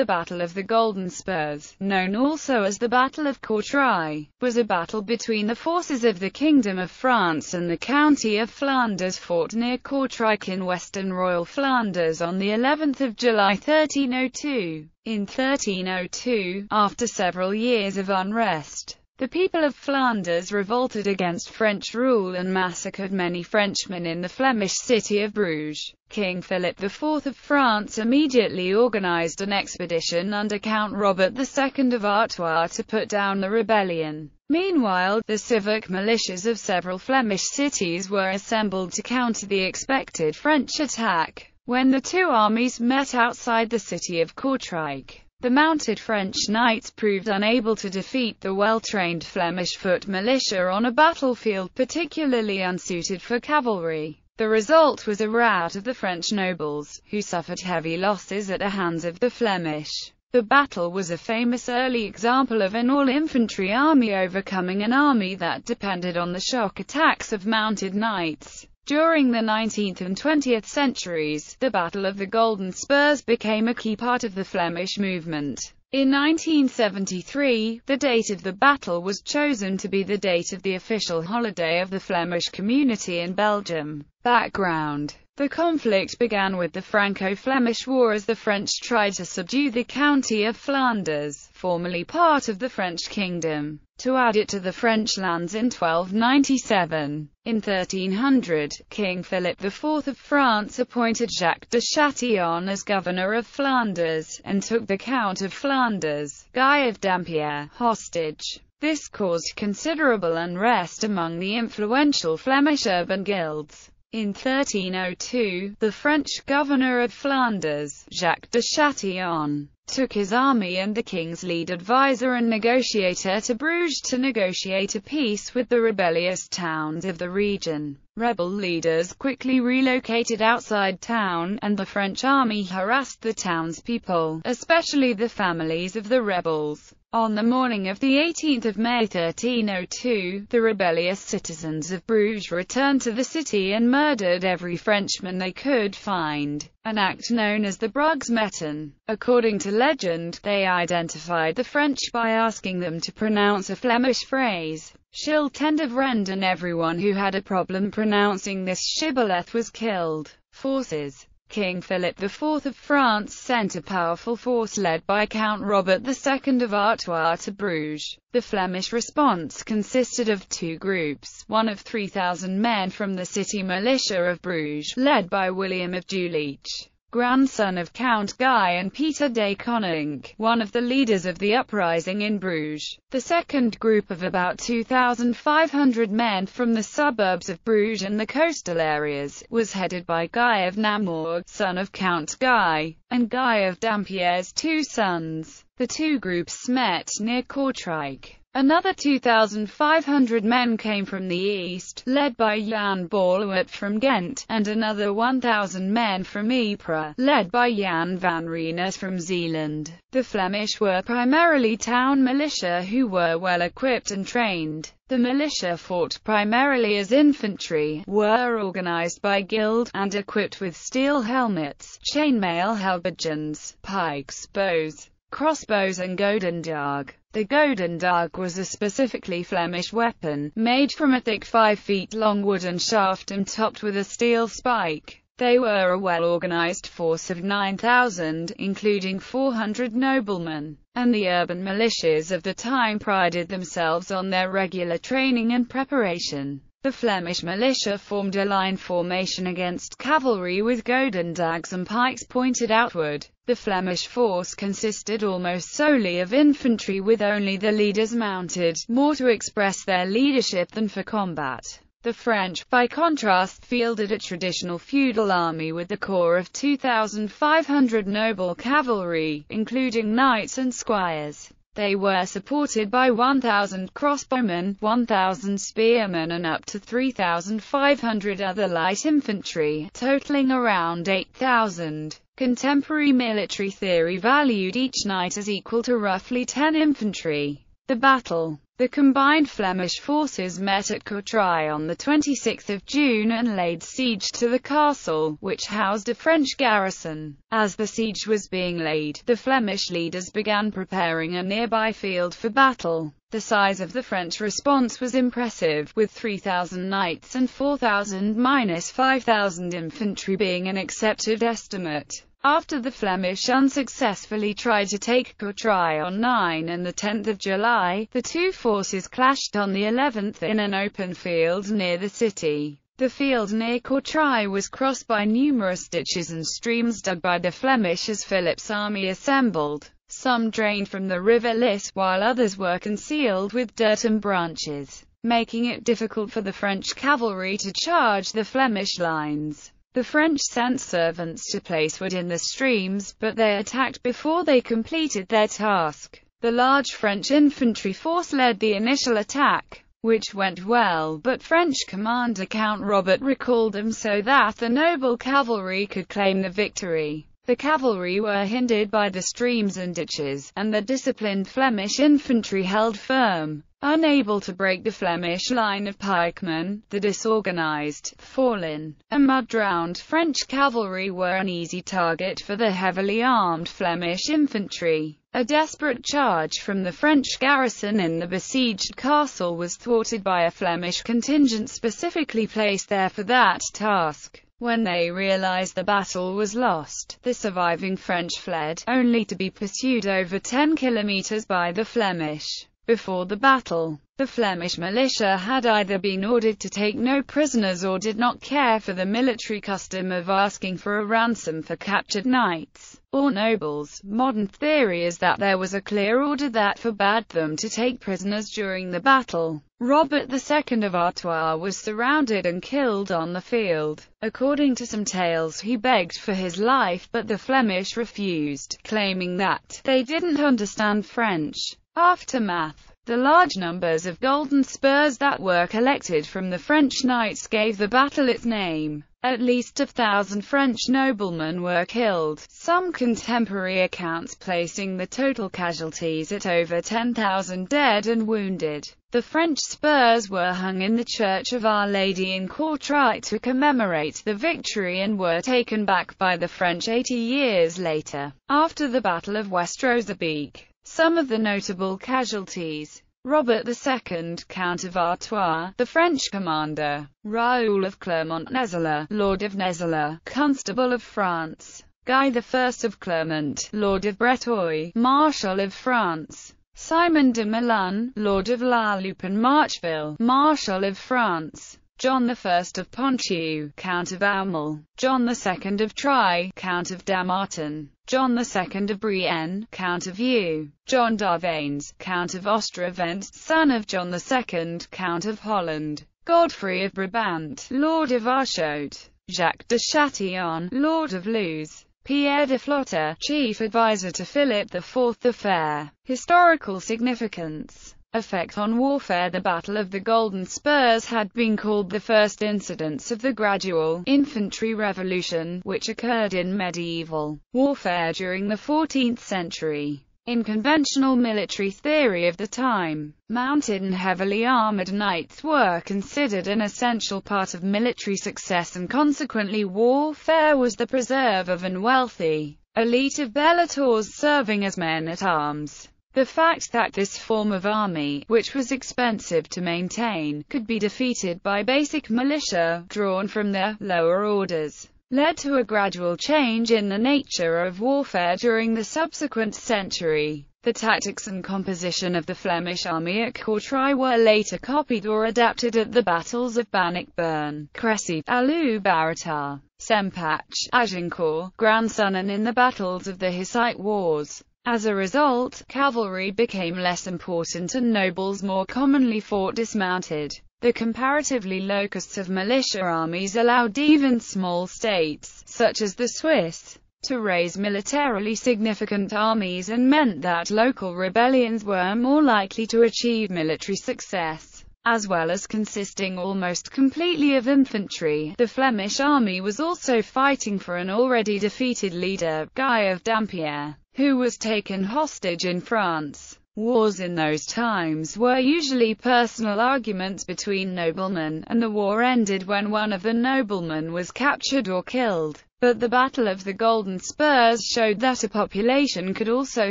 The Battle of the Golden Spurs, known also as the Battle of Courtrai, was a battle between the forces of the Kingdom of France and the County of Flanders, fought near Courtrai in western Royal Flanders on the 11th of July 1302. In 1302, after several years of unrest, the people of Flanders revolted against French rule and massacred many Frenchmen in the Flemish city of Bruges. King Philip IV of France immediately organized an expedition under Count Robert II of Artois to put down the rebellion. Meanwhile, the civic militias of several Flemish cities were assembled to counter the expected French attack. When the two armies met outside the city of Courtrai, the mounted French knights proved unable to defeat the well-trained Flemish foot militia on a battlefield particularly unsuited for cavalry. The result was a rout of the French nobles, who suffered heavy losses at the hands of the Flemish. The battle was a famous early example of an all-infantry army overcoming an army that depended on the shock attacks of mounted knights. During the 19th and 20th centuries, the Battle of the Golden Spurs became a key part of the Flemish movement. In 1973, the date of the battle was chosen to be the date of the official holiday of the Flemish community in Belgium. Background: the conflict began with the Franco-Flemish War as the French tried to subdue the County of Flanders, formerly part of the French kingdom, to add it to the French lands in 1297. In 1300, King Philip IV of France appointed Jacques de Chatillon as governor of Flanders, and took the Count of Flanders, Guy of Dampierre, hostage. This caused considerable unrest among the influential Flemish urban guilds. In 1302, the French governor of Flanders, Jacques de Chatillon, took his army and the king's lead advisor and negotiator to Bruges to negotiate a peace with the rebellious towns of the region. Rebel leaders quickly relocated outside town, and the French army harassed the townspeople, especially the families of the rebels. On the morning of the 18th of May 1302, the rebellious citizens of Bruges returned to the city and murdered every Frenchman they could find, an act known as the Brugsmetten. According to legend, they identified the French by asking them to pronounce a Flemish phrase, "Schildtende Vrend," and everyone who had a problem pronouncing this shibboleth was killed. Forces: King Philip IV of France sent a powerful force led by Count Robert II of Artois to Bruges. The Flemish response consisted of two groups, one of 3,000 men from the city militia of Bruges, led by William of Julich, grandson of Count Guy, and Peter de Koninck, one of the leaders of the uprising in Bruges. The second group of about 2,500 men from the suburbs of Bruges and the coastal areas, was headed by Guy of Namur, son of Count Guy, and Guy of Dampierre's two sons. The two groups met near Courtrai. Another 2,500 men came from the east, led by Jan Borluat from Ghent, and another 1,000 men from Ypres, led by Jan van Rienes from Zeeland. The Flemish were primarily town militia who were well equipped and trained. The militia fought primarily as infantry, were organized by guild, and equipped with steel helmets, chainmail halberdians, pikes, bows, crossbows and godendag. The godendag was a specifically Flemish weapon, made from a thick 5 feet long wooden shaft and topped with a steel spike. They were a well-organized force of 9,000, including 400 noblemen, and the urban militias of the time prided themselves on their regular training and preparation. The Flemish militia formed a line formation against cavalry with godendags and pikes pointed outward. The Flemish force consisted almost solely of infantry with only the leaders mounted, more to express their leadership than for combat. The French, by contrast, fielded a traditional feudal army with a corps of 2,500 noble cavalry, including knights and squires. They were supported by 1,000 crossbowmen, 1,000 spearmen and up to 3,500 other light infantry, totaling around 8,000. Contemporary military theory valued each knight as equal to roughly 10 infantry. The battle The combined Flemish forces met at Courtrai on 26 June and laid siege to the castle, which housed a French garrison. As the siege was being laid, the Flemish leaders began preparing a nearby field for battle. The size of the French response was impressive, with 3,000 knights and 4,000–5,000 infantry being an accepted estimate. After the Flemish unsuccessfully tried to take Courtrai on 9 and 10 July, the two forces clashed on the 11th in an open field near the city. The field near Courtrai was crossed by numerous ditches and streams dug by the Flemish as Philip's army assembled. Some drained from the river Lys, while others were concealed with dirt and branches, making it difficult for the French cavalry to charge the Flemish lines. The French sent servants to place wood in the streams, but they attacked before they completed their task. The large French infantry force led the initial attack, which went well, but French commander Count Robert recalled them so that the noble cavalry could claim the victory. The cavalry were hindered by the streams and ditches, and the disciplined Flemish infantry held firm. Unable to break the Flemish line of pikemen, the disorganized, fallen, and mud-drowned French cavalry were an easy target for the heavily armed Flemish infantry. A desperate charge from the French garrison in the besieged castle was thwarted by a Flemish contingent specifically placed there for that task. When they realized the battle was lost, the surviving French fled, only to be pursued over 10 kilometers by the Flemish. Before the battle, the Flemish militia had either been ordered to take no prisoners or did not care for the military custom of asking for a ransom for captured knights or nobles. Modern theory is that there was a clear order that forbade them to take prisoners during the battle. Robert II of Artois was surrounded and killed on the field. According to some tales, he begged for his life, but the Flemish refused, claiming that they didn't understand French. Aftermath. The large numbers of golden spurs that were collected from the French knights gave the battle its name. At least 1,000 French noblemen were killed, some contemporary accounts placing the total casualties at over 10,000 dead and wounded. The French spurs were hung in the Church of Our Lady in Courtrai to commemorate the victory and were taken back by the French 80 years later, after the Battle of West-Rosabeek. Some of the notable casualties: Robert II, Count of Artois, the French commander; Raoul of Clermont-Nézela, Lord of Nézela, Constable of France; Guy I of Clermont, Lord of Breteuil, Marshal of France; Simon de Milan, Lord of La Loupe and Marcheville, Marshal of France; John I of Ponthieu, Count of Aumale; John II of Tri, Count of Dammartin; John II of Brienne, Count of Eu; John d'Arvanes, Count of Ostravent, son of John II, Count of Holland; Godfrey of Brabant, Lord of Archaud; Jacques de Chatillon, Lord of Luz; Pierre de Flotte, chief advisor to Philip IV the Fair. Historical significance. Effect on warfare. The Battle of the Golden Spurs had been called the first incidents of the gradual infantry revolution, which occurred in medieval warfare during the 14th century. In conventional military theory of the time, mounted and heavily armored knights were considered an essential part of military success, and consequently warfare was the preserve of an wealthy elite of bellators serving as men-at-arms. The fact that this form of army, which was expensive to maintain, could be defeated by basic militia, drawn from the lower orders, led to a gradual change in the nature of warfare during the subsequent century. The tactics and composition of the Flemish army at Courtrai were later copied or adapted at the battles of Bannockburn, Crécy, Alu-Barata, Sempach, Agincourt, Grandson, and in the battles of the Hussite Wars. As a result, cavalry became less important and nobles more commonly fought dismounted. The comparatively low costs of militia armies allowed even small states, such as the Swiss, to raise militarily significant armies and meant that local rebellions were more likely to achieve military success. As well as consisting almost completely of infantry, the Flemish army was also fighting for an already defeated leader, Guy of Dampierre, who was taken hostage in France. Wars in those times were usually personal arguments between noblemen, and the war ended when one of the noblemen was captured or killed. But the Battle of the Golden Spurs showed that a population could also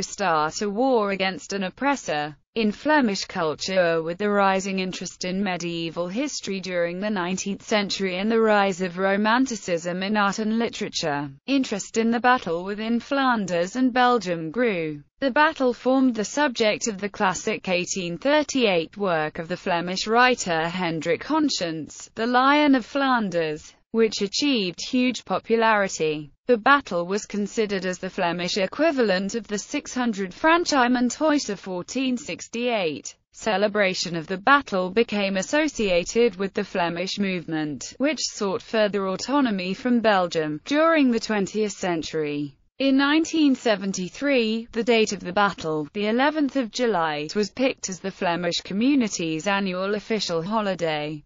start a war against an oppressor. In Flemish culture, with the rising interest in medieval history during the 19th century and the rise of Romanticism in art and literature, interest in the battle within Flanders and Belgium grew. The battle formed the subject of the classic 1838 work of the Flemish writer Hendrik Conscience, The Lion of Flanders, which achieved huge popularity. The battle was considered as the Flemish equivalent of the 600 Franchimont of 1468. Celebration of the battle became associated with the Flemish movement, which sought further autonomy from Belgium. During the 20th century, in 1973, the date of the battle, the 11th of July, was picked as the Flemish community's annual official holiday.